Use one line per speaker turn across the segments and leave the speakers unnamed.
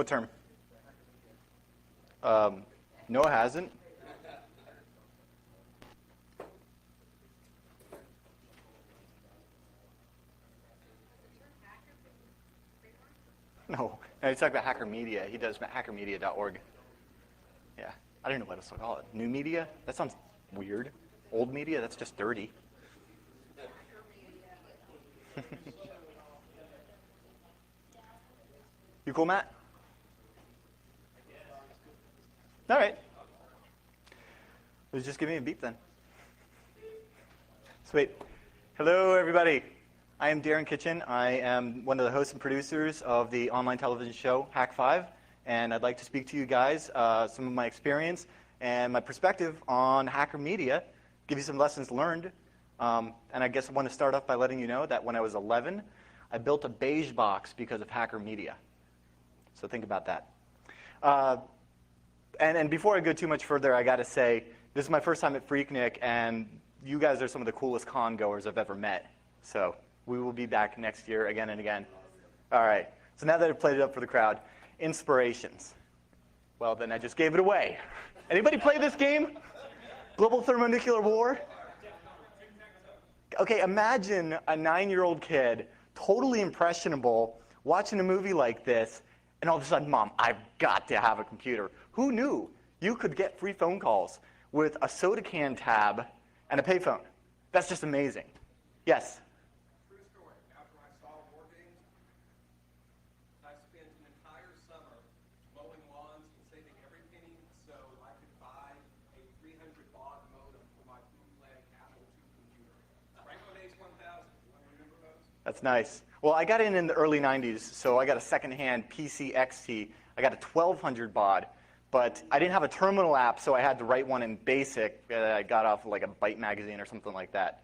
What term? No, it hasn't. No, he's talking about Hacker Media. He does hackermedia.org. Yeah, I don't know what else to call it. New media? That sounds weird. Old media? That's just dirty. You cool, Matt? All right. Just give me a beep then. Sweet. Hello, everybody. I am Darren Kitchen. I am one of the hosts and producers of the online television show Hack 5, and I'd like to speak to you guys some of my experience and my perspective on hacker media, give you some lessons learned. And I guess I want to start off by letting you know that when I was 11, I built a beige box because of hacker media. So think about that. And before I go too much further, I got to say, this is my first time at PhreakNIC, and you guys are some of the coolest con goers I've ever met. So we will be back next year again and again. All right. So now that I've played it up for the crowd, inspirations. Well, then I just gave it away. Anybody play this game? Global Thermonuclear War? Okay, imagine a 9-year-old kid, totally impressionable, watching a movie like this, and all of a sudden, Mom, I've got to have a computer. Who knew you could get free phone calls with a soda can tab and a payphone? That's just amazing. Yes?
True story. After I saw War Games, I spent an entire summer mowing lawns and saving every penny so I could buy a 300 baud modem for my bootleg Apple II computer. Franklin H1000. You want to remember those?
That's nice. Well, I got in the early 90s, so I got a secondhand PC XT. I got a 1200 baud, but I didn't have a terminal app, so I had to write one in BASIC that I got off like a Byte magazine or something like that.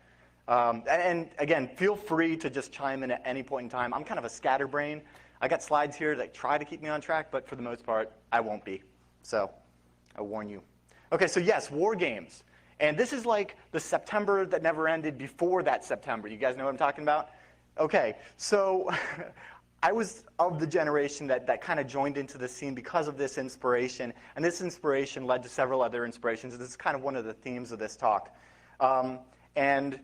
And again, feel free to just chime in at any point in time. I'm kind of a scatterbrain. I got slides here that try to keep me on track, but for the most part, I won't be. So I warn you. Okay, so yes, War Games. And this is like the September that never ended before that September. You guys know what I'm talking about? Okay, so I was of the generation that kind of joined into the scene because of this inspiration. And this inspiration led to several other inspirations. This is kind of one of the themes of this talk. And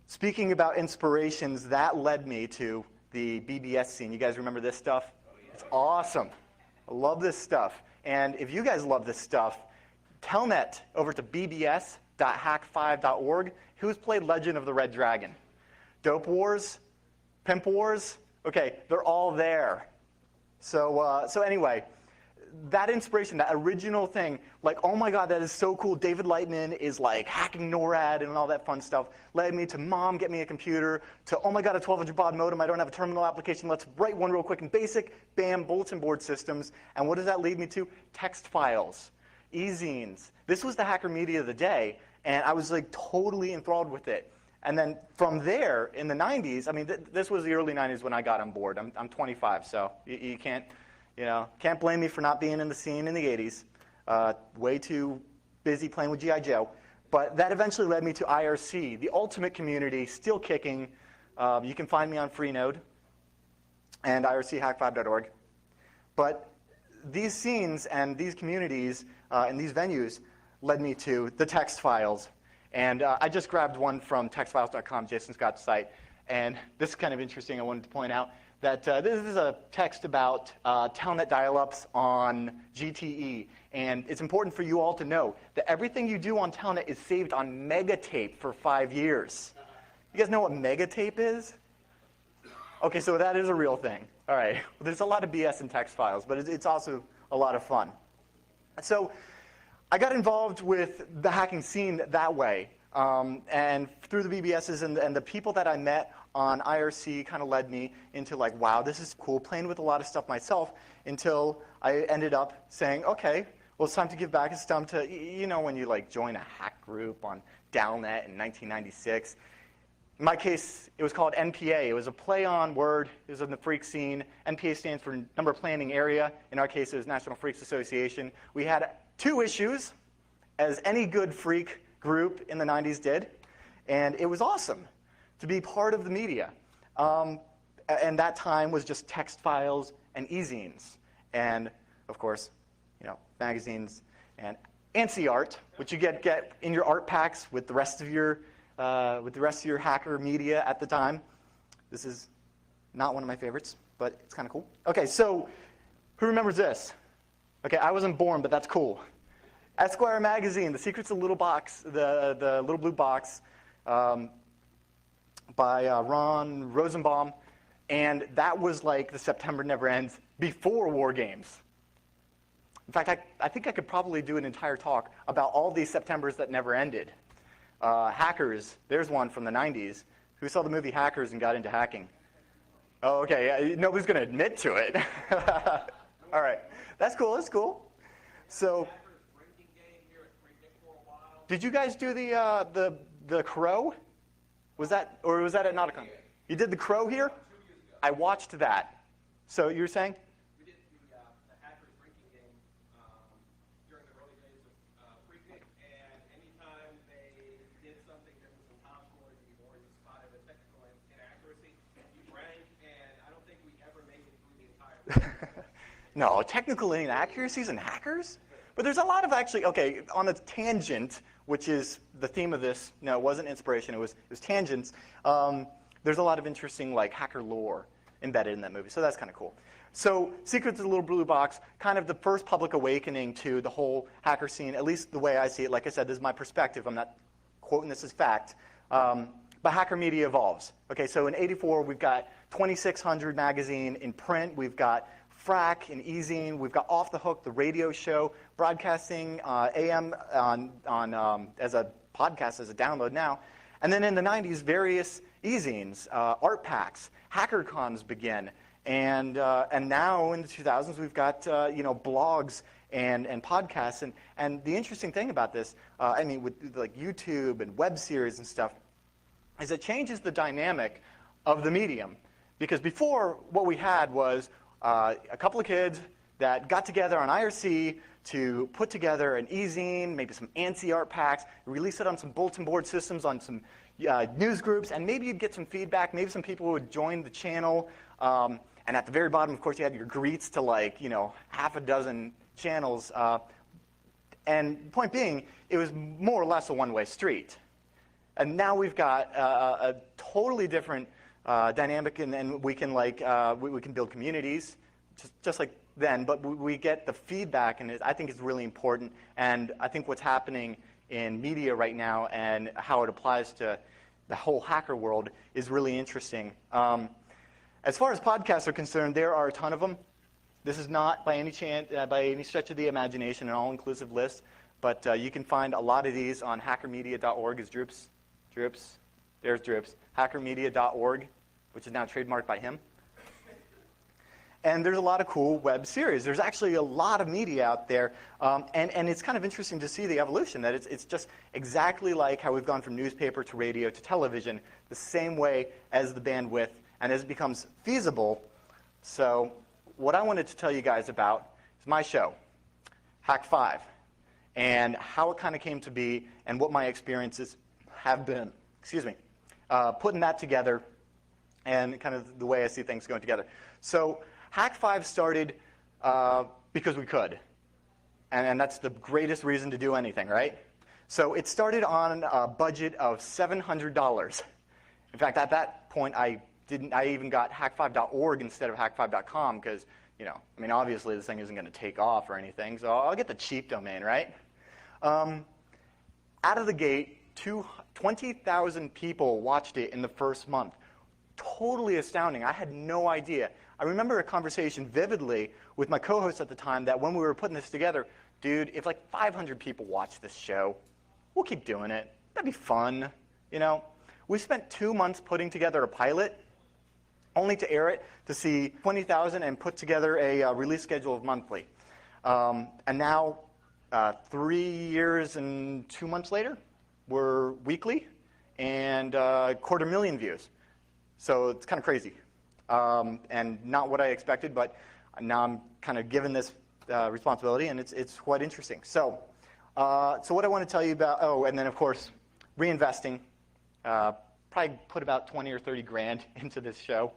speaking about inspirations, that led me to the BBS scene. You guys remember this stuff? Oh, yeah. It's awesome. I love this stuff. And if you guys love this stuff, telnet over to bbs.hack5.org. Who's played Legend of the Red Dragon? Dope Wars? Pimp Wars? Okay, they're all there. So anyway, that inspiration, that original thing, like, oh my God, that is so cool. David Lightman is like hacking NORAD and all that fun stuff, led me to Mom, get me a computer, to oh my God, a 1200 baud modem. I don't have a terminal application. Let's write one real quick in BASIC. Bam, bulletin board systems. And what does that lead me to? Text files, e-zines. This was the hacker media of the day, and I was like totally enthralled with it. And then from there, in the 90s, I mean, this was the early 90s when I got on board. I'm 25, so you can't blame me for not being in the scene in the 80s. Way too busy playing with G.I. Joe. But that eventually led me to IRC, the ultimate community, still kicking. You can find me on Freenode and irchack5.org. But these scenes and these communities and these venues led me to the text files. And I just grabbed one from textfiles.com, Jason Scott's site. And this is kind of interesting. I wanted to point out that this is a text about telnet dial-ups on GTE. And it's important for you all to know that everything you do on telnet is saved on megatape for 5 years. You guys know what megatape is? Okay, so that is a real thing. All right. Well, there's a lot of BS in text files, but it's also a lot of fun. So I got involved with the hacking scene that way. And through the BBSs and the people that I met on IRC kind of led me into like, wow, this is cool, playing with a lot of stuff myself, until I ended up saying, okay, well, it's time to give back. It's time to, you know, when you like join a hack group on Dalnet in 1996. In my case, it was called NPA. It was a play on word. It was in the freak scene. NPA stands for Number Planning Area. In our case, it was National Freaks Association. We had 2 issues, as any good freak group in the 90s did. And it was awesome to be part of the media. And that time was just text files and e-zines. and of course, magazines and ANSI art, which you get in your art packs with the rest of your hacker media at the time. This is not one of my favorites, but it's kind of cool. Okay, so who remembers this? Okay, I wasn't born, but that's cool. Esquire magazine, The Secrets of the Little Box, the Little Blue Box, by Ron Rosenbaum, and that was like the September Never Ends before War Games. In fact, I think I could probably do an entire talk about all these Septembers that never ended. Hackers, there's one from the 90s. Who saw the movie Hackers and got into hacking? Oh, okay, nobody's going to admit to it. All right, that's cool, that's cool. So, did you guys do the Crow? Was that at Nauticon? You did the Crow here? I watched that. So you were saying?
We did the hackers drinking game during the early days of PhreakNIC, and anytime they did something that was impossible or you spotted a technical inaccuracy, you drank, and I don't think we ever made it through the entire thing.
No, technical inaccuracies and hackers? But there's a lot of actually, okay, on a tangent, which is the theme of this. No, it wasn't inspiration, it was tangents. There's a lot of interesting like hacker lore embedded in that movie, so that's kind of cool. So Secrets of the Little Blue Box, kind of the first public awakening to the whole hacker scene, at least the way I see it. Like I said, this is my perspective. I'm not quoting this as fact. But hacker media evolves. Okay, so in '84, we've got 2600 magazine in print. We've got PhreakNIC and eZine. We've got Off the Hook, the radio show, broadcasting AM as a podcast, as a download now. And then in the 90s, various eZines, art packs, HackerCons begin. And now in the 2000s, we've got blogs and podcasts. And the interesting thing about this, with like YouTube and web series and stuff, is it changes the dynamic of the medium. Because before, what we had was a couple of kids that got together on IRC to put together an eZine, maybe some ANSI art packs, release it on some bulletin board systems, on some news groups, and maybe you'd get some feedback. Maybe some people would join the channel. And at the very bottom, of course, you had your greets to like, half a dozen channels. And point being, it was more or less a one-way street. And now we've got a totally different dynamic, and we can we can build communities, just like then. But we get the feedback, and I think it's really important. And I think what's happening in media right now and how it applies to the whole hacker world is really interesting. As far as podcasts are concerned, there are a ton of them. This is not by any stretch of the imagination an all-inclusive list, but you can find a lot of these on hackermedia.org. Is Droops? There's Droops. Hackermedia.org, which is now trademarked by him. And there's a lot of cool web series. There's actually a lot of media out there, and it's kind of interesting to see the evolution, that it's just exactly like how we've gone from newspaper to radio to television, the same way as the bandwidth, and as it becomes feasible. So what I wanted to tell you guys about is my show, Hack 5, and how it kind of came to be and what my experiences have been, putting that together and kind of the way I see things going together. So Hack 5 started because we could, and that's the greatest reason to do anything, right? So it started on a budget of $700. In fact, at that point, I even got hack5.org instead of hack5.com because, obviously this thing isn't going to take off or anything, so I'll get the cheap domain, right? Out of the gate, 20,000 people watched it in the first month. Totally astounding. I had no idea. I remember a conversation vividly with my co-host at the time that when we were putting this together, dude, if like 500 people watch this show, we'll keep doing it. That'd be fun, We spent 2 months putting together a pilot, only to air it to see 20,000 and put together a release schedule of monthly. And now, 3 years and 2 months later, we're weekly and 250,000 views. So it's kind of crazy. And not what I expected, but now I'm kind of given this responsibility, and it's quite interesting. So what I want to tell you about, and then of course, reinvesting. Probably put about 20 or 30 grand into this show.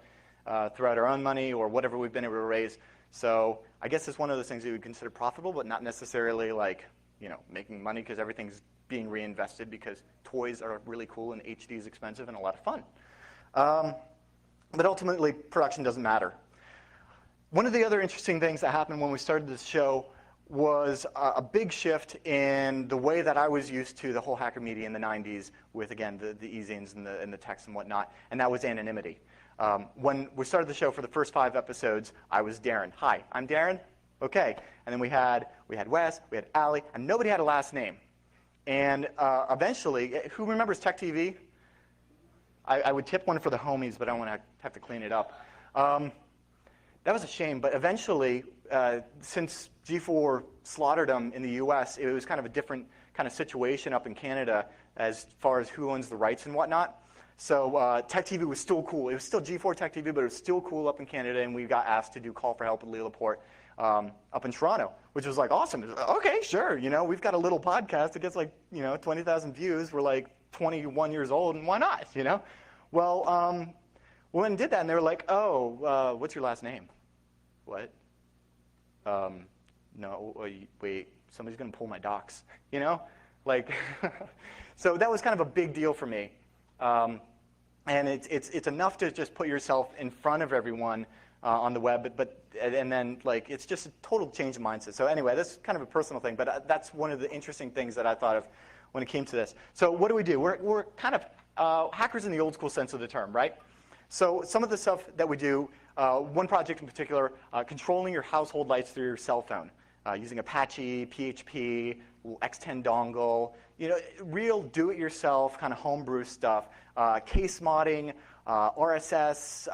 throughout our own money or whatever we've been able to raise. So I guess it's one of those things that we would consider profitable, but not necessarily like, making money because everything's being reinvested because toys are really cool and HD is expensive and a lot of fun. But ultimately, production doesn't matter. One of the other interesting things that happened when we started this show was a big shift in the way that I was used to the whole hacker media in the 90s with, again, the e-zines and the text and whatnot, and that was anonymity. When we started the show for the first 5 episodes, I was Darren. Hi, I'm Darren. Okay. And then we had Wes, we had Allie, and nobody had a last name. And eventually, who remembers Tech TV? I would tip one for the homies, but I don't want to have to clean it up. That was a shame, but eventually, since G4 slaughtered them in the US, it was kind of a different kind of situation up in Canada as far as who owns the rights and whatnot. So Tech TV was still cool. It was still G4 Tech TV, but it was still cool up in Canada, and we got asked to do Call for Help with Lee Laporte up in Toronto, which was like awesome. Was like, okay, sure, we've got a little podcast that gets like 20,000 views. We're like 21 years old, and why not? Well, we went and did that, and they were like, oh, what's your last name? What? No, wait, somebody's going to pull my docs, Like, so that was kind of a big deal for me. And it's enough to just put yourself in front of everyone on the web, and then like it's just a total change of mindset. So anyway, that's kind of a personal thing, but that's one of the interesting things that I thought of when it came to this. So what do? We're kind of hackers in the old school sense of the term, right? So some of the stuff that we do, one project in particular, controlling your household lights through your cell phone, using Apache, PHP, X10 dongle, real do-it-yourself kind of homebrew stuff, case modding, RSS,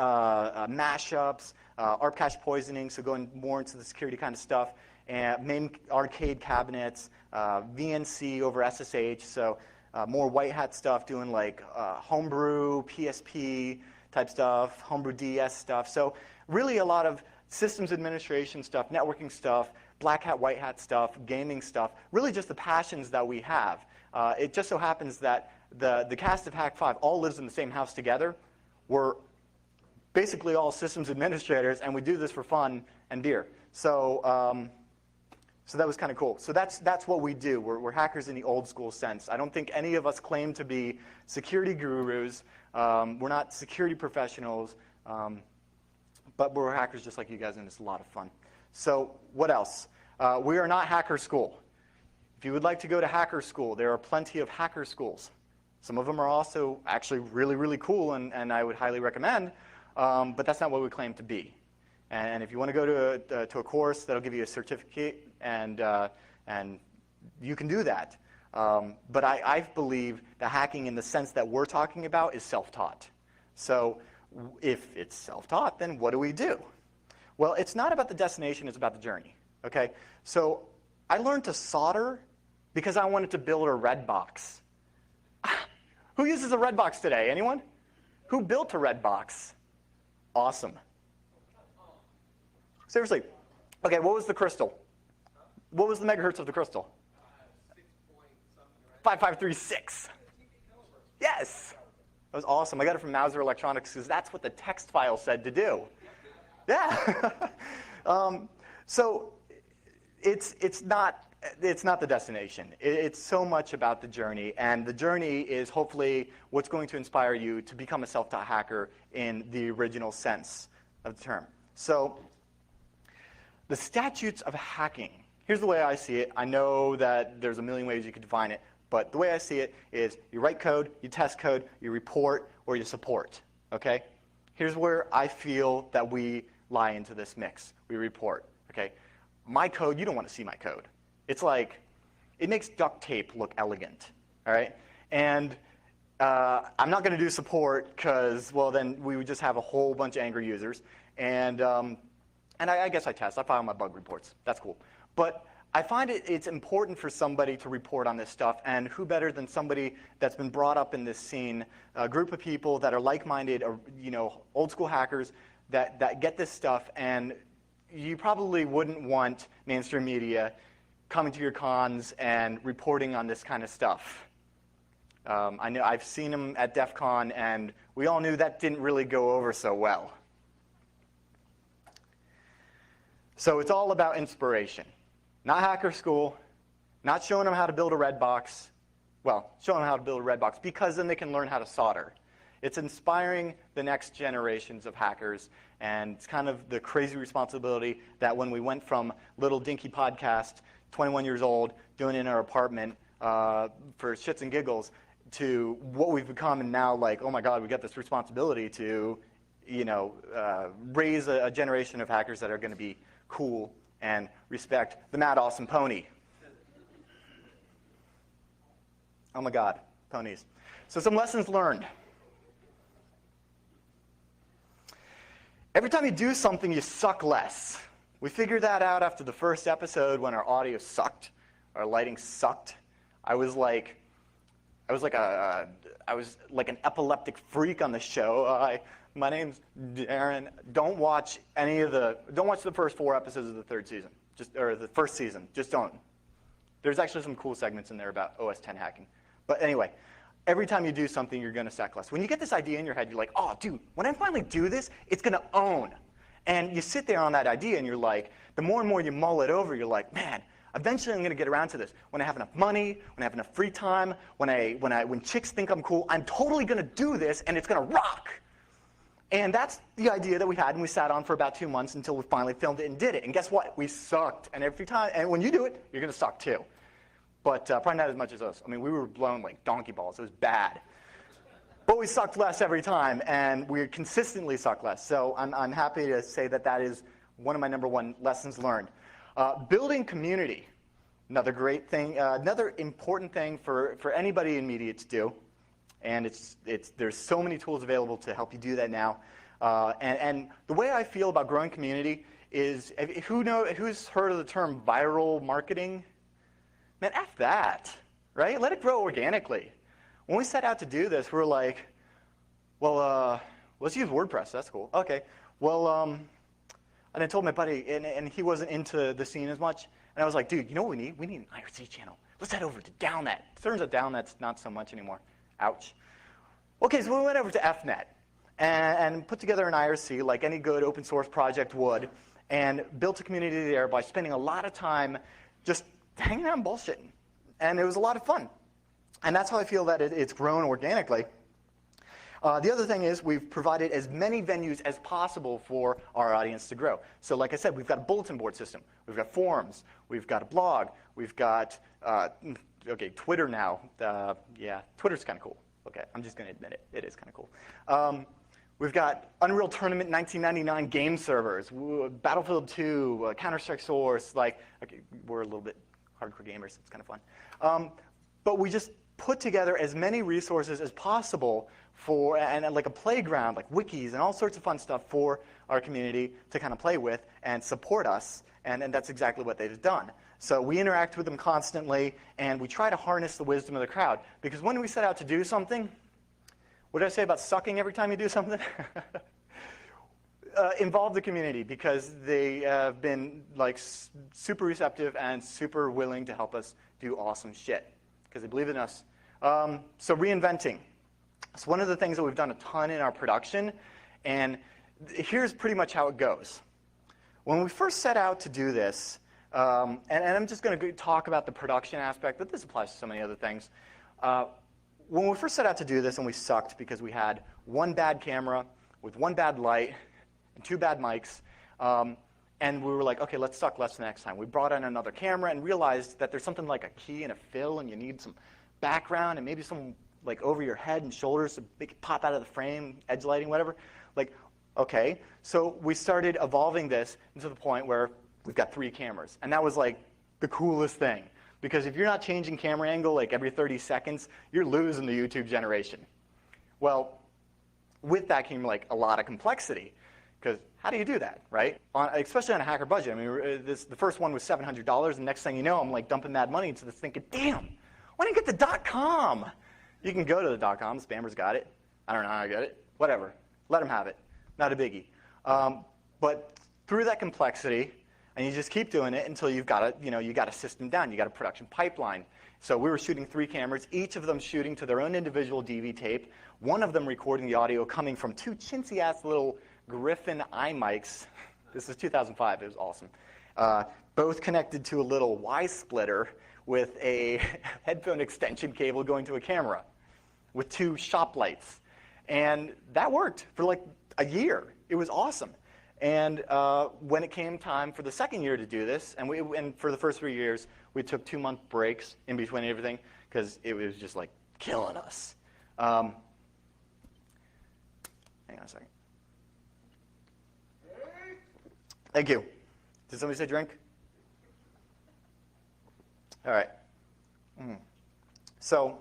mashups, ARP cache poisoning, so going more into the security kind of stuff, and main arcade cabinets, VNC over SSH, so more white hat stuff, doing like homebrew, PSP type stuff, homebrew DS stuff. So really a lot of systems administration stuff, networking stuff, black hat, white hat stuff, gaming stuff, really just the passions that we have. It just so happens that the cast of Hack 5 all lives in the same house together. We're basically all systems administrators, and we do this for fun and beer. So, so that was kind of cool. So that's what we do. We're hackers in the old school sense. I don't think any of us claim to be security gurus. We're not security professionals, but we're hackers just like you guys, and it's a lot of fun. So what else? We are not hacker school. If you would like to go to hacker school, there are plenty of hacker schools. Some of them are also actually really, really cool, and I would highly recommend, but that's not what we claim to be. And if you want to go to a course, that'll give you a certificate, and you can do that. But I believe that hacking in the sense that we're talking about is self-taught. So if it's self-taught, then what do we do? Well, it's not about the destination, it's about the journey. Okay? So I learned to solder because I wanted to build a red box. Who uses a red box today? Anyone? Who built a red box? Awesome. Seriously. Okay, what was the crystal? What was the megahertz of the crystal? 5536. Yes. That was awesome. I got it from Mauser Electronics because that's what the text file said to do. Yeah. So it's not the destination. It's so much about the journey, and the journey is hopefully what's going to inspire you to become a self-taught hacker in the original sense of the term. So the statutes of hacking. Here's the way I see it. I know that there's a million ways you could define it, but the way I see it is you write code, you test code, you report, or you support. Okay? Here's where I feel that we lie into this mix. We report. Okay? My code, you don't want to see my code. It's like, it makes duct tape look elegant, all right? And I'm not going to do support because, well, then we would just have a whole bunch of angry users. And I guess I test. I file my bug reports. That's cool. But I find it's important for somebody to report on this stuff, and who better than somebody that's been brought up in this scene, a group of people that are like-minded, old school hackers that get this stuff, and you probably wouldn't want mainstream media coming to your cons and reporting on this kind of stuff. I know I've seen them at DEF CON, and we all knew that didn't really go over so well. So it's all about inspiration. Not hacker school, not showing them how to build a red box. Well, showing them how to build a red box because then they can learn how to solder. It's inspiring the next generations of hackers, and it's kind of the crazy responsibility that when we went from little dinky podcast, 21 years old, doing it in our apartment for shits and giggles, to what we've become, and now like, oh my God, we got this responsibility to, raise a generation of hackers that are going to be cool and respect the mad awesome pony. Oh my God, ponies. So some lessons learned. Every time you do something, you suck less. We figured that out after the first episode when our audio sucked, our lighting sucked. I was like an epileptic freak on the show. My name's Darren. Don't watch the first 4 episodes of the third season, or the first season. Just don't. There's actually some cool segments in there about OS X hacking. But anyway, every time you do something, you're going to suck less. When you get this idea in your head, you're like, oh, dude, when I finally do this, it's going to own. And you sit there on that idea, and you're like, the more and more you mull it over, you're like, man, eventually I'm going to get around to this. When I have enough money, when I have enough free time, when chicks think I'm cool, I'm totally going to do this, and it's going to rock. And that's the idea that we had, and we sat on for about 2 months until we finally filmed it and did it. And guess what? We sucked. And every time, and when you do it, you're going to suck too. But probably not as much as us. I mean, we were blown like donkey balls. It was bad. But we sucked less every time, and we consistently suck less. So I'm happy to say that that is one of my #1 lessons learned. Building community, another great thing, another important thing for anybody in media to do. And there's so many tools available to help you do that now. And the way I feel about growing community is, who's heard of the term viral marketing? Man, F that, right? Let it grow organically. When we set out to do this, we were like, well, let's use WordPress. That's cool. Okay. Well, and I told my buddy, and he wasn't into the scene as much. And I was like, dude, you know what we need? We need an IRC channel. Let's head over to DownNet. Turns out DownNet's not so much anymore. Ouch. Okay, so we went over to FNet and put together an IRC like any good open source project would, and built a community there by spending a lot of time just hanging out and bullshitting. And it was a lot of fun. And that's how I feel that it's grown organically. The other thing is we've provided as many venues as possible for our audience to grow. So like I said, we've got a bulletin board system. We've got forums. We've got a blog. We've got, Twitter now. Yeah, Twitter's kind of cool. Okay, I'm just going to admit it. It is kind of cool. We've got Unreal Tournament 1999 game servers, Battlefield 2, Counter-Strike Source. We're a little bit hardcore gamers. It's kind of fun. But we just put together as many resources as possible and like a playground, like wikis and all sorts of fun stuff for our community to kind of play with and support us. And that's exactly what they've done. So we interact with them constantly, and we try to harness the wisdom of the crowd. Because when we set out to do something, what did I say about sucking every time you do something? Involve the community, because they have been super receptive and super willing to help us do awesome shit, because they believe in us. So reinventing. It's one of the things that we've done a ton in our production, and here's pretty much how it goes. When we first set out to do this, and I'm just going to talk about the production aspect, but this applies to so many other things. When we first set out to do this, and we sucked because we had one bad camera with one bad light and 2 bad mics, and we were like, okay, let's suck less next time. We brought in another camera and realized that there's something like a key and a fill, and you need some background and maybe some over your head and shoulders to make it pop out of the frame, edge lighting, whatever. Okay, so we started evolving this to the point where we've got 3 cameras. And that was the coolest thing. Because if you're not changing camera angle every 30 seconds, you're losing the YouTube generation. Well, with that came a lot of complexity. Because how do you do that, right? Especially on a hacker budget. I mean, the first one was $700, and next thing you know, I'm dumping mad money into this thinking, damn, why didn't I get the .com? You can go to the .com, spammers got it. I don't know how I got it. Whatever, let them have it. Not a biggie. But through that complexity, and you just keep doing it until you've got a system down. You got a production pipeline. So we were shooting 3 cameras, each of them shooting to their own individual DV tape. One of them recording the audio coming from 2 chintzy-ass little Griffin iMics. This is 2005. It was awesome. Both connected to a little Y splitter with a headphone extension cable going to a camera with 2 shop lights. And that worked for like a year. It was awesome. And when it came time for the second year to do this, and for the first 3 years, we took 2-month breaks in between everything because it was just like killing us. Hang on a second. Thank you. Did somebody say drink? All right. So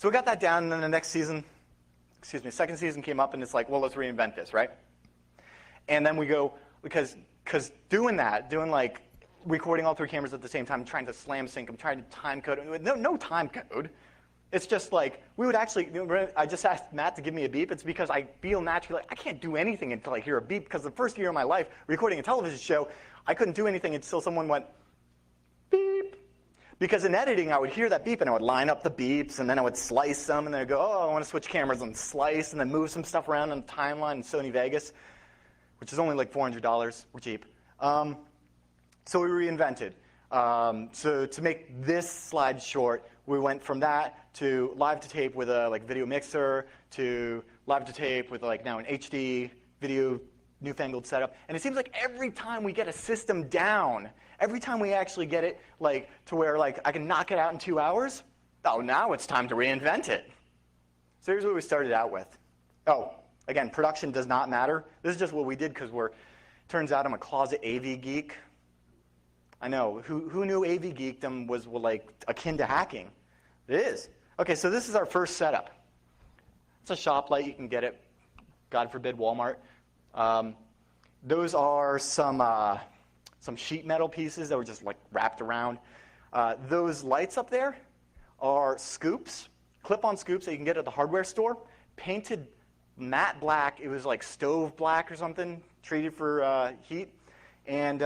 we got that down, and then the next season, second season came up, and it's like, well, let's reinvent this, right? And then we go, because doing like recording all 3 cameras at the same time, trying to slam sync them, trying to time code them, no time code. It's just like, we would actually, I just asked Matt to give me a beep. It's because I feel naturally, like, I can't do anything until I hear a beep, because the first year of my life, recording a television show, I couldn't do anything until someone went, beep. Because in editing, I would hear that beep, and I would line up the beeps, and then I would slice them, and then I'd go, oh, I want to switch cameras, and slice, and then move some stuff around on the timeline in Sony Vegas, which is only like $400. We're cheap. So we reinvented. So to make this slide short, we went from that to live to tape with a video mixer, to live to tape with now an HD video newfangled setup. And it seems like every time we get a system down, every time we actually get it to where I can knock it out in 2 hours, oh, now it's time to reinvent it. So here's what we started out with. Oh, again, production does not matter. This is just what we did because turns out I'm a closet AV geek. I know, who knew AV geekdom was akin to hacking? It is. Okay, so this is our first setup. It's a shop light. You can get it, God forbid, Walmart. Those are some sheet metal pieces that were just wrapped around. Those lights up there are scoops, clip-on scoops that you can get at the hardware store, painted matte black. It was like stove black or something, treated for heat, and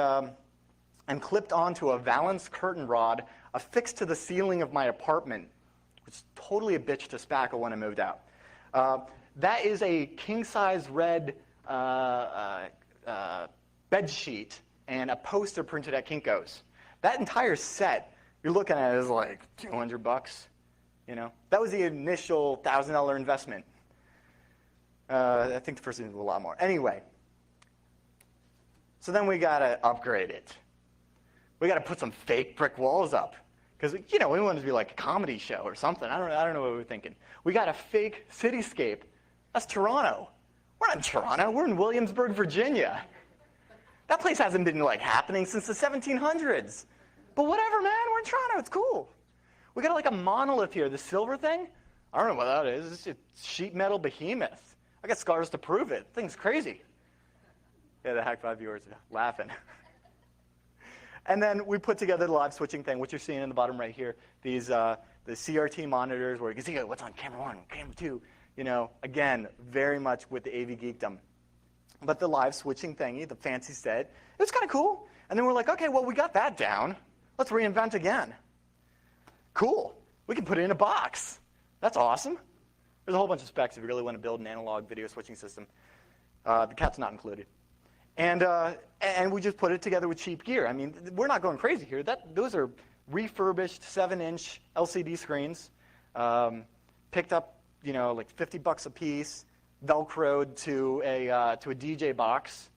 clipped onto a valance curtain rod affixed to the ceiling of my apartment, which is totally a bitch to spackle when I moved out. That is a king-size red bed sheet and a poster printed at Kinko's. That entire set, you're looking at it as like $200. That was the initial $1,000 investment. I think the first thing was a lot more. Anyway, so then we gotta upgrade it. We gotta put some fake brick walls up because we wanted to be like a comedy show or something. I don't know what we were thinking. We got a fake cityscape. That's Toronto. We're not in Toronto. We're in Williamsburg, Virginia. That place hasn't been happening since the 1700s. But whatever, man. We're in Toronto. It's cool. We got a monolith here. The silver thing. I don't know what that is. It's a sheet metal behemoth. I got scars to prove it. Thing's crazy. Yeah, the Hack 5 viewers are laughing. And then we put together the live switching thing, which you're seeing in the bottom right here. These the CRT monitors where you can see what's on camera 1, camera 2. Again, very much with the AV geekdom. But the live switching thingy, the fancy set, it was kind of cool. And then we're like, okay, well, we got that down. Let's reinvent again. Cool. We can put it in a box. That's awesome. There's a whole bunch of specs if you really want to build an analog video switching system. The cat's not included. And we just put it together with cheap gear. I mean, we're not going crazy here. Those are refurbished 7-inch LCD screens, picked up, like $50 a piece, Velcroed to a DJ box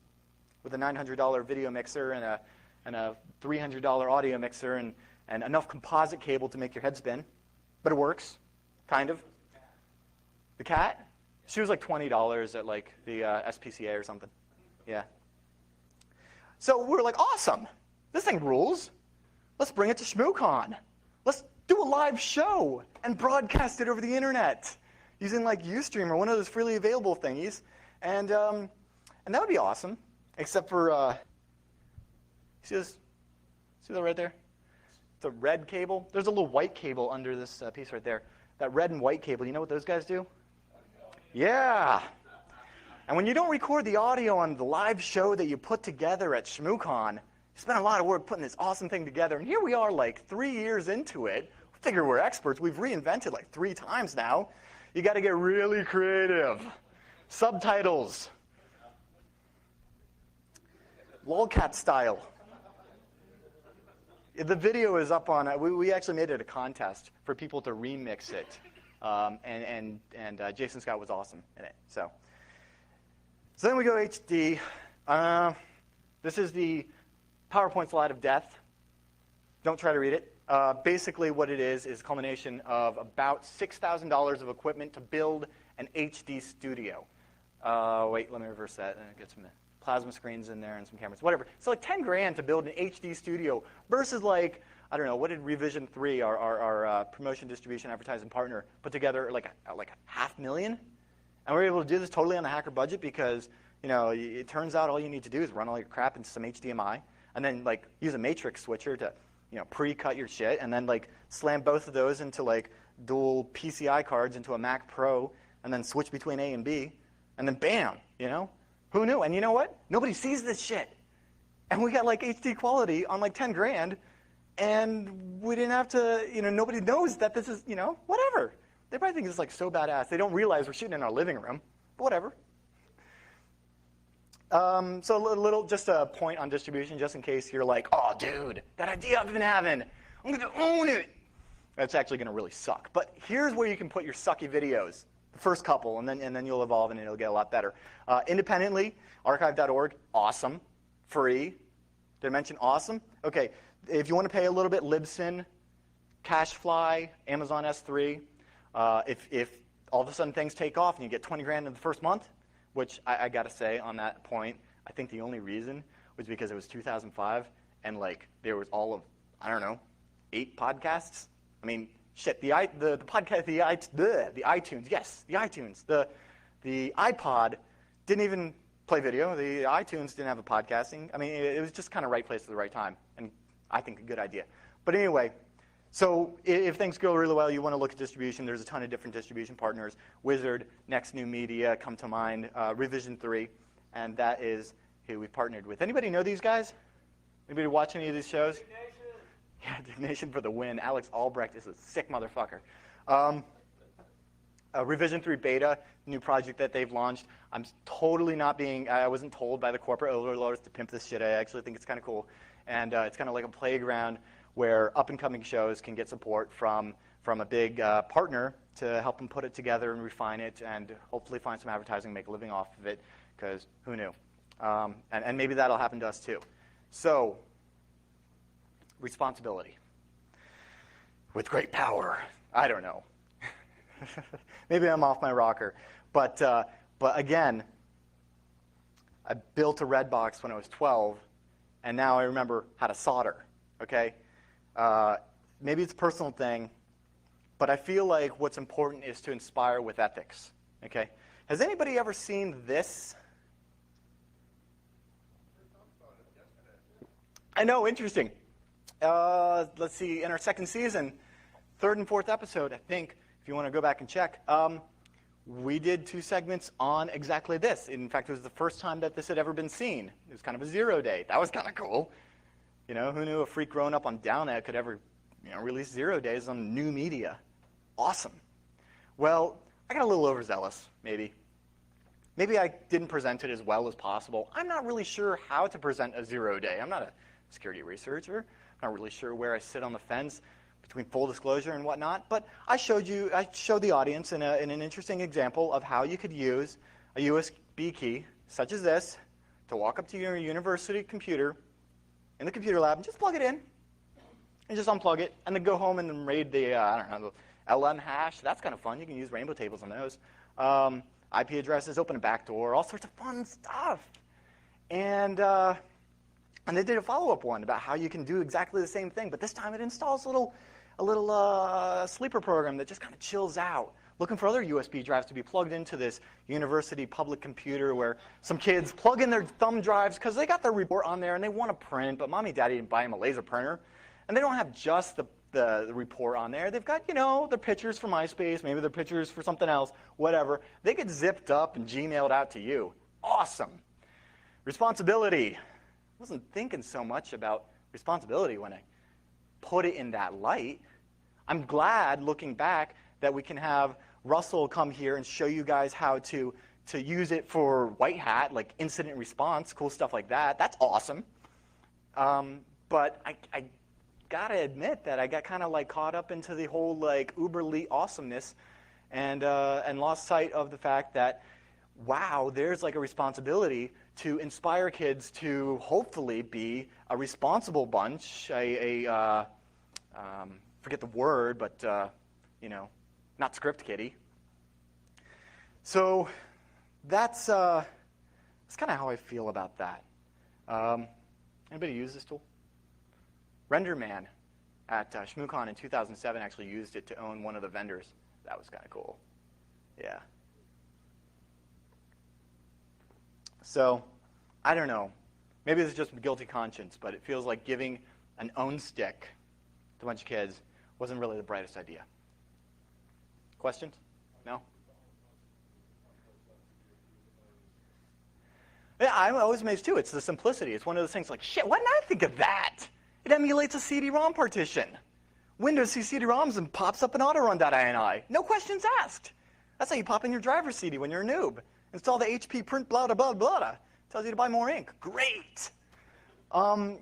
with a $900 video mixer and a $300 audio mixer and enough composite cable to make your head spin. But it works, kind of. The cat, she was like $20 at the SPCA or something. Yeah. So we're like, awesome. This thing rules. Let's bring it to ShmooCon. Let's do a live show and broadcast it over the internet using Ustream or one of those freely available thingies. And that would be awesome, except for, see that right there? The red cable. There's a little white cable under this piece right there. That red and white cable, you know what those guys do? Yeah. And when you don't record the audio on the live show that you put together at ShmooCon, you spent a lot of work putting this awesome thing together. And here we are 3 years into it. We figure we're experts. We've reinvented 3 times now. You got to get really creative. Subtitles. lolcat style. The video is up on, we actually made it a contest for people to remix it. And Jason Scott was awesome in it. So then we go HD. This is the PowerPoint slide of death. Don't try to read it. Basically what it is a culmination of about $6,000 of equipment to build an HD studio. Wait, let me reverse that and get some plasma screens in there and some cameras, whatever. So like 10 grand to build an HD studio versus like, I don't know, what did Revision 3, our promotion, distribution, advertising partner, put together like $500,000? And we're able to do this totally on a hacker budget because, you know, it turns out all you need to do is run all your crap into some HDMI and then like use a matrix switcher to, you know, pre-cut your shit and then like slam both of those into like dual PCI cards into a Mac Pro and then switch between A and B and then bam, you know? Who knew? And you know what? Nobody sees this shit. And we got like HD quality on like 10 grand and we didn't have to, you know, nobody knows that this is, you know, whatever. They probably think it's like so badass. They don't realize we're shooting in our living room, but whatever. So a little, just a point on distribution, just in case you're like, oh, dude, that idea I've been having, I'm going to own it. That's actually going to really suck. But here's where you can put your sucky videos, the first couple, and then you'll evolve and it'll get a lot better. Independently, archive.org, awesome. Free. Did I mention awesome? Okay, if you want to pay a little bit, Libsyn, Cashfly, Amazon S3. If all of a sudden things take off and you get 20 grand in the first month, which I got to say on that point, I think the only reason was because it was 2005 and like there was all of, I don't know, 8 podcasts. I mean, shit, the podcast, the iTunes, yes, the iTunes. The iPod didn't even play video. The iTunes didn't have a podcasting. I mean, it was just kind of right place at the right time, and I think a good idea. But anyway, so if things go really well, you want to look at distribution. There's a ton of different distribution partners. Wizard, Next New Media come to mind, Revision 3, and that is who we've partnered with. Anybody know these guys? Anybody watch any of these shows? Yeah, Dignation for the win. Alex Albrecht is a sick motherfucker. Revision 3 Beta, new project that they've launched. I'm totally not being, I wasn't told by the corporate overlords to pimp this shit. I actually think it's kind of cool. And it's kind of like a playground where up-and-coming shows can get support from a big partner to help them put it together and refine it and hopefully find some advertising and make a living off of it, because who knew? And maybe that'll happen to us too. So, responsibility. With great power. I don't know. Maybe I'm off my rocker. But again, I built a red box when I was 12, and now I remember how to solder, okay? Maybe it's a personal thing, but I feel like what's important is to inspire with ethics, okay? Has anybody ever seen this? I know, interesting. Let's see, in our second season, 3rd and 4th episode, I think, if you want to go back and check, we did 2 segments on exactly this. In fact, it was the first time that this had ever been seen. It was kind of a 0 day. That was kind of cool. You know, who knew a freak growing up on Downet could ever, you know, release 0 days on new media? Awesome. Well, I got a little overzealous, maybe. Maybe I didn't present it as well as possible. I'm not really sure how to present a 0 day. I'm not a security researcher. I'm not really sure where I sit on the fence between full disclosure and whatnot, but I showed the audience in an interesting example of how you could use a USB key, such as this, to walk up to your university computer in the computer lab and just plug it in and just unplug it and then go home and then raid the, I don't know, the LM hash. That's kind of fun. You can use rainbow tables on those. IP addresses, open a backdoor, all sorts of fun stuff. And they did a follow-up one about how you can do exactly the same thing, but this time it installs a little sleeper program that just kind of chills out, looking for other USB drives to be plugged into this university public computer where some kids plug in their thumb drives because they got their report on there and they want to print, but mommy and daddy didn't buy them a laser printer. And they don't have just the report on there. They've got, you know, their pictures for MySpace, maybe their pictures for something else, whatever. They get zipped up and Gmailed out to you. Awesome. Responsibility. I wasn't thinking so much about responsibility when I put it in that light. I'm glad, looking back, that we can have Russell come here and show you guys how to to use it for white hat, like incident response, cool stuff like that. That's awesome. But I gotta admit that I got kind of like caught up into the whole like uberly awesomeness and lost sight of the fact that, wow, there's like a responsibility to inspire kids to hopefully be a responsible bunch, forget the word, but not script kiddie. So that's kind of how I feel about that. Anybody use this tool? RenderMan at ShmooCon in 2007 actually used it to own one of the vendors. That was kind of cool. Yeah. So I don't know. Maybe this is just a guilty conscience, but it feels like giving an own stick to a bunch of kids wasn't really the brightest idea. Questions? No? Yeah, I'm always amazed too. It's the simplicity. It's one of those things like, shit, why didn't I think of that? It emulates a CD-ROM partition. Windows sees CD-ROMs and pops up an autorun.ini. No questions asked. That's how you pop in your driver's CD when you're a noob. Install the HP print blah, blah, blah, blah. Tells you to buy more ink. Great. And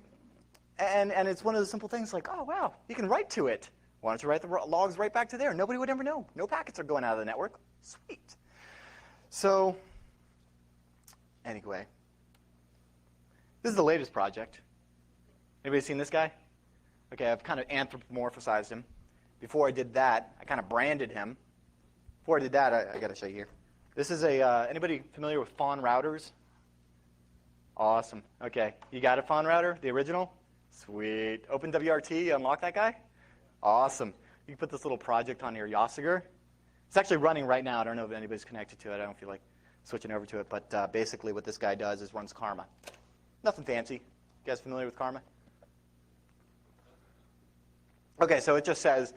it's one of those simple things like, oh, wow, you can write to it. Why don't you write the logs right back to there? Nobody would ever know. No packets are going out of the network. Sweet. So anyway, this is the latest project. Anybody seen this guy? Okay, I've kind of anthropomorphized him. Before I did that, I kind of branded him. Before I did that, I got to show you here. This is anybody familiar with Fawn routers? Awesome. Okay, you got a Fawn router, the original? Sweet. OpenWRT, unlock that guy? Awesome. You can put this little project on here, Yasager. It's actually running right now. I don't know if anybody's connected to it. I don't feel like switching over to it. But basically what this guy does is runs Karma. Nothing fancy. You guys familiar with Karma? Okay, so it just says,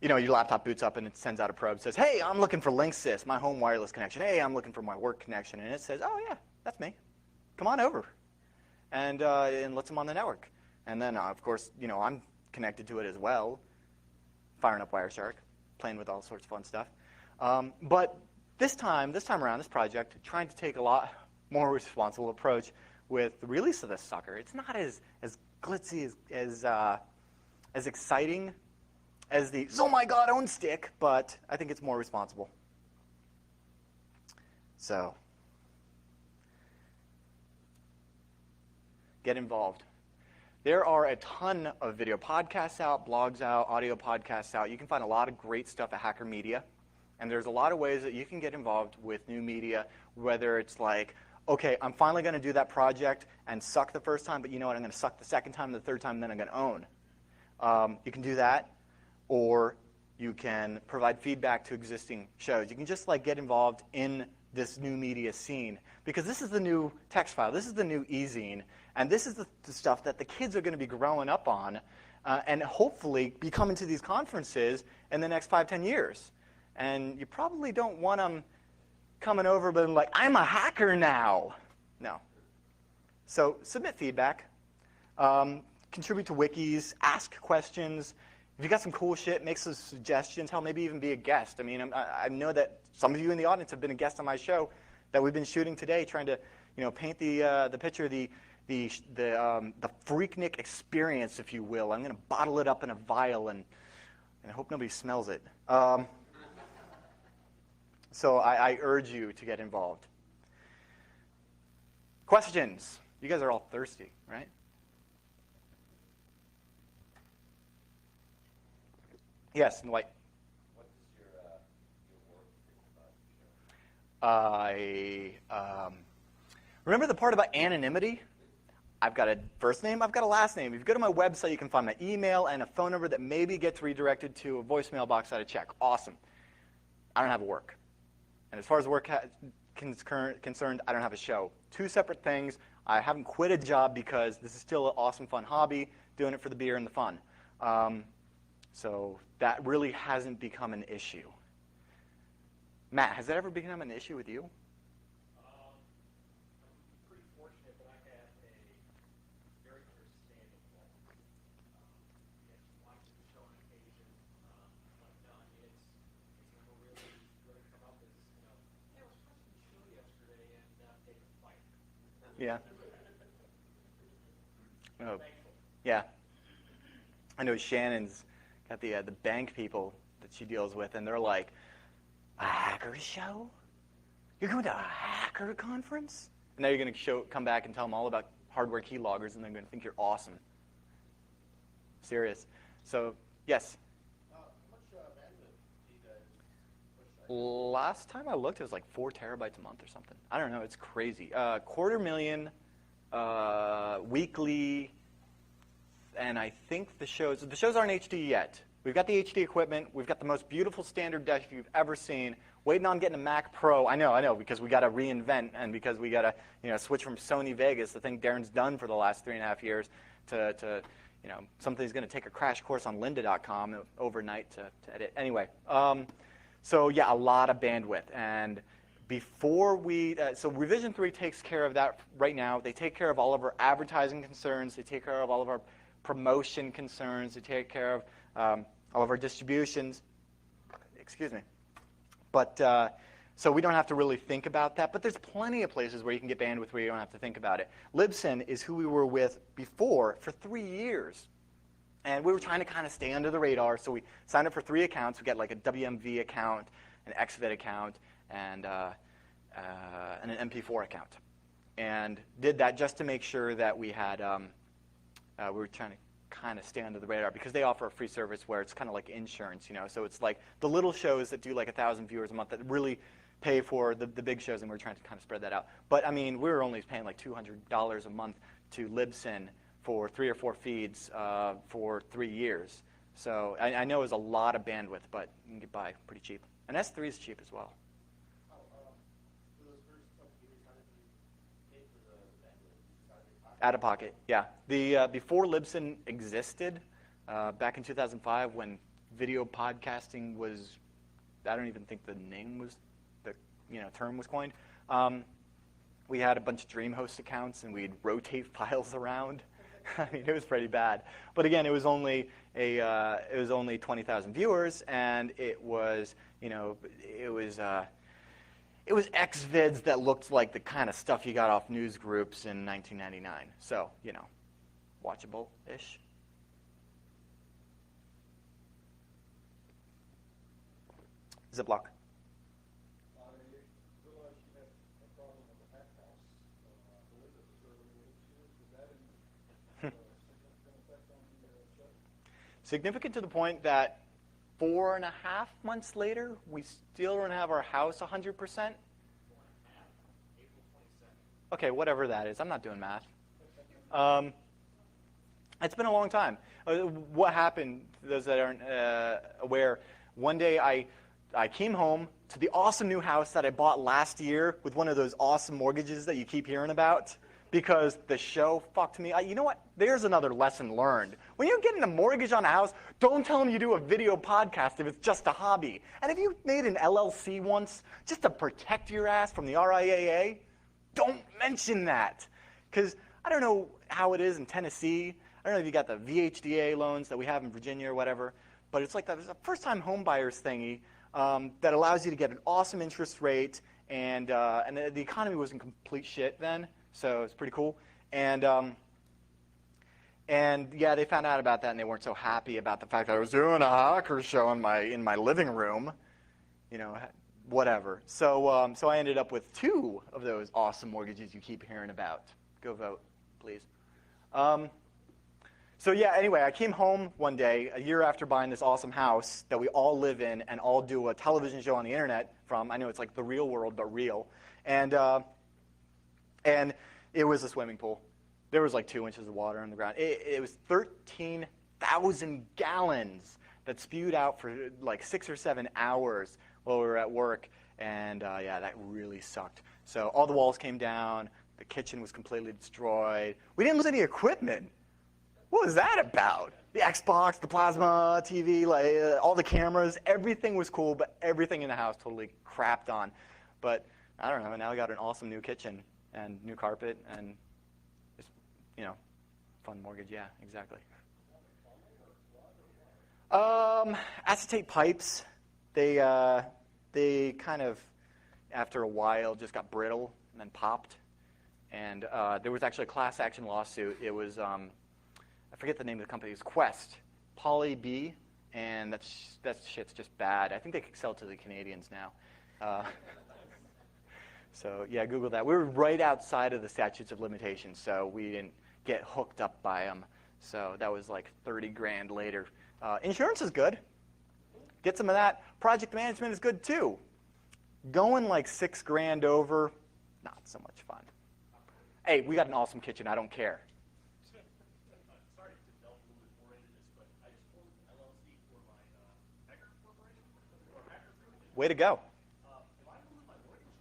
your laptop boots up and it sends out a probe. It says, hey, I'm looking for Linksys, my home wireless connection. Hey, I'm looking for my work connection. And it says, oh, yeah, that's me. Come on over. And lets them on the network. And then, of course, I'm connected to it as well, firing up Wireshark, playing with all sorts of fun stuff. But this time around, this project, trying to take a lot more responsible approach with the release of this sucker. It's not as glitzy, as exciting as the oh my god own stick, but I think it's more responsible. So get involved. There are a ton of video podcasts out, blogs out, audio podcasts out. You can find a lot of great stuff at Hacker Media. And there's a lot of ways that you can get involved with new media, whether it's like, okay, I'm finally going to do that project and suck the first time, but you know what, I'm going to suck the second time, the third time, and then I'm going to own. You can do that, or you can provide feedback to existing shows. You can just like get involved in this new media scene, because this is the new text file, this is the new e-zine, and this is the stuff that the kids are going to be growing up on and hopefully be coming to these conferences in the next 5-10 years. And you probably don't want them coming over but like, I'm a hacker now. No. So submit feedback. Contribute to wikis. Ask questions. If you got some cool shit, make some suggestions. Hell, maybe even be a guest. I mean, I know that some of you in the audience have been a guest on my show that we've been shooting today, trying to, paint the picture, the PhreakNIC experience, if you will. I'm going to bottle it up in a vial and I hope nobody smells it. So I urge you to get involved. Questions? You guys are all thirsty, right? Yes, in white.
What does your work
I remember the part about anonymity? I've got a first name, I've got a last name. If you go to my website, you can find my email and a phone number that maybe gets redirected to a voicemail box that I check. Awesome. I don't have a work. And as far as work concerned, I don't have a show. Two separate things. I haven't quit a job because this is still an awesome, fun hobby, doing it for the beer and the fun. So that really hasn't become an issue. Matt, has that ever become an issue with you?
I'm pretty fortunate that I have a very understanding wife. Yes, watches the show on occasion, but it's never really come up as, hey, I was supposed to show you
Yeah. Oh, yeah. I know Shannon's got the bank people that she deals with, and they're like, a hacker show? You're going to a hacker conference? And now you're going to come back and tell them all about hardware keyloggers, and they're going to think you're awesome. Serious. So, yes?
How much bandwidth do you guys push?
Last time I looked, it was like 4 terabytes a month or something. I don't know. It's crazy. 250,000 weekly, and I think the shows aren't HD yet. We've got the HD equipment. We've got the most beautiful standard desk you've ever seen. Waiting on getting a Mac Pro. I know, because we got to reinvent and because we got to switch from Sony Vegas, the thing Darren's done for the last 3.5 years, to something's going to take a crash course on lynda.com overnight to edit. Anyway, so yeah, a lot of bandwidth. And before so Revision 3 takes care of that right now. They take care of all of our advertising concerns. They take care of all of our promotion concerns. They take care of all of our distributions. Excuse me. But so we don't have to really think about that. But there's plenty of places where you can get bandwidth where you don't have to think about it. Libsyn is who we were with before for 3 years. And we were trying to kind of stay under the radar. So we signed up for 3 accounts. We got like a WMV account, an XVID account, and an MP4 account. And did that just to make sure that we had, we were trying to kind of stay under the radar because they offer a free service where it's kind of like insurance, So it's like the little shows that do like 1,000 viewers a month that really pay for the big shows, and we're trying to kind of spread that out. But I mean, we were only paying like $200 a month to Libsyn for 3 or 4 feeds for 3 years. So I know it's a lot of bandwidth, but you can get by pretty cheap. And S3 is cheap as well.
For those first couple years, how did you pay for the bandwidth?
Out of pocket, yeah. Before Libsyn existed, back in 2005, when video podcasting was, I don't even think the name was, the term was coined. We had a bunch of DreamHost accounts, and we'd rotate files around. I mean, it was pretty bad. But again, it was only 20,000 viewers, and it was XVids that looked like the kind of stuff you got off news groups in 1999. So, watchable-ish. Ziploc.
You realize you had a problem with the hack house. The Windows server was that in significant effect on the show?
Significant to the point that 4.5 months later, we still don't have our house 100%.
4.5, April 22nd.
Okay, whatever that is. I'm not doing math. It's been a long time. What happened, for those that aren't aware, one day I came home to the awesome new house that I bought last year with one of those awesome mortgages that you keep hearing about because the show fucked me. You know what? There's another lesson learned. When you're getting a mortgage on a house, don't tell them you do a video podcast if it's just a hobby. And if you made an LLC once just to protect your ass from the RIAA, don't mention that. Because I don't know how it is in Tennessee. I don't know if you got the VHDA loans that we have in Virginia or whatever, but it's like there's a first-time home buyers thingy that allows you to get an awesome interest rate, and the economy was in complete shit then, so it's pretty cool. And yeah, they found out about that, and they weren't so happy about the fact that I was doing a hacker show in my living room, whatever. So I ended up with 2 of those awesome mortgages you keep hearing about. Go vote, please. So yeah, anyway, I came home one day, a year after buying this awesome house that we all live in and all do a television show on the internet from. I know it's like the real world, but real. And it was a swimming pool. There was like 2 inches of water on the ground. It was 13,000 gallons that spewed out for like 6 or 7 hours while we were at work. And yeah, that really sucked. So all the walls came down. The kitchen was completely destroyed. We didn't lose any equipment. What was that about? The Xbox, the plasma TV, like all the cameras, everything was cool, but everything in the house totally crapped on. But I don't know, now I got an awesome new kitchen and new carpet and just, fun mortgage, yeah, exactly. Acetate pipes, they kind of, after a while, just got brittle and then popped. And there was actually a class action lawsuit. It was, I forget the name of the company. It was Quest, Poly B, and that shit's just bad. I think they sell it to the Canadians now. So yeah, Google that. We were right outside of the statutes of limitations, so we didn't get hooked up by them. So that was like 30 grand later. Insurance is good. Get some of that. Project management is good too. Going like 6 grand over, not so much fun. Hey, we got an awesome kitchen. I don't care.
Sorry to delve a little bit more into this, but I just formed an LLC for my hacker corporation, or hacker group.
Way to go.
Am I losing my mortgage?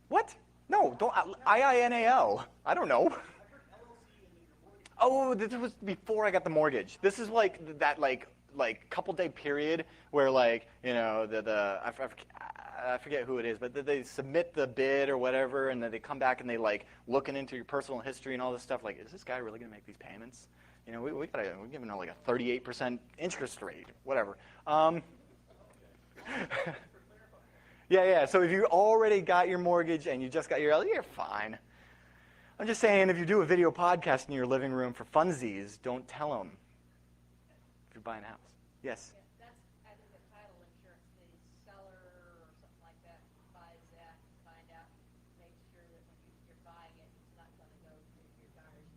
What? No, don't. IINAO. I don't know.
I heard LLC and then your mortgage.
Oh, this was before I got the mortgage. This is like that like couple day period where like, you know, I forget who it is, but they submit the bid or whatever, and then they come back and they like looking into your personal history and all this stuff. Like, is this guy really going to make these payments? You know, we're giving him like a 38% interest rate, whatever. Yeah. So if you already got your mortgage and you just got your, you're fine. I'm just saying, if you do a video podcast in your living room for funsies, don't tell them. If you're buying a house. Yes.
Yeah, that's, I think, the title insurance, the seller or something like that buys that, find out, make sure that when you're buying it, it's not going to go to your daughter's.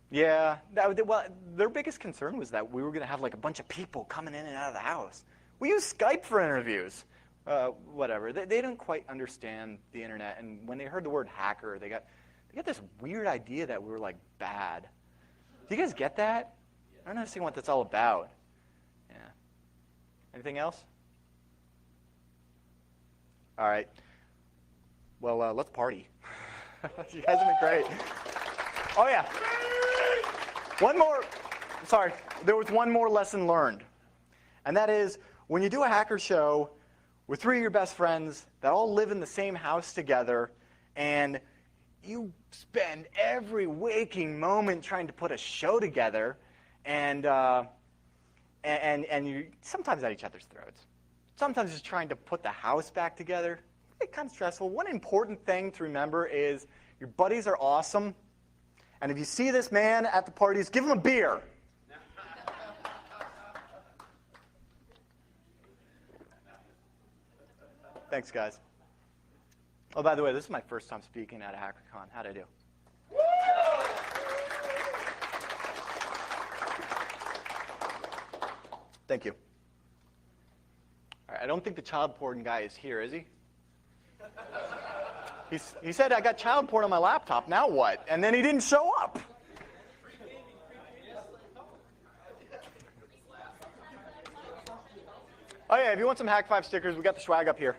Yeah. Well, their biggest concern was that we were going to have like a bunch of people coming in and out of the house. We use Skype for interviews. Whatever. They didn't quite understand the internet, and when they heard the word hacker, they got this weird idea that we were like bad. Do you guys get that? I don't understand what that's all about. Yeah. Anything else? All right. Well, let's party. You guys have been great. Oh, yeah. One more. Sorry. There was one more lesson learned. And that is, when you do a hacker show with 3 of your best friends that all live in the same house together, and you spend every waking moment trying to put a show together, and you sometimes at each other's throats. Sometimes just trying to put the house back together. It's kind of stressful. One important thing to remember is your buddies are awesome, and if you see this man at the parties, give him a beer. Thanks, guys. Oh, by the way, this is my first time speaking at a HackerCon. How'd I do? Thank you. All right, I don't think the child porn guy is here, is he? He said, I got child porn on my laptop, now what? And then he didn't show up. Oh yeah, if you want some Hack 5 stickers, we got the swag up here.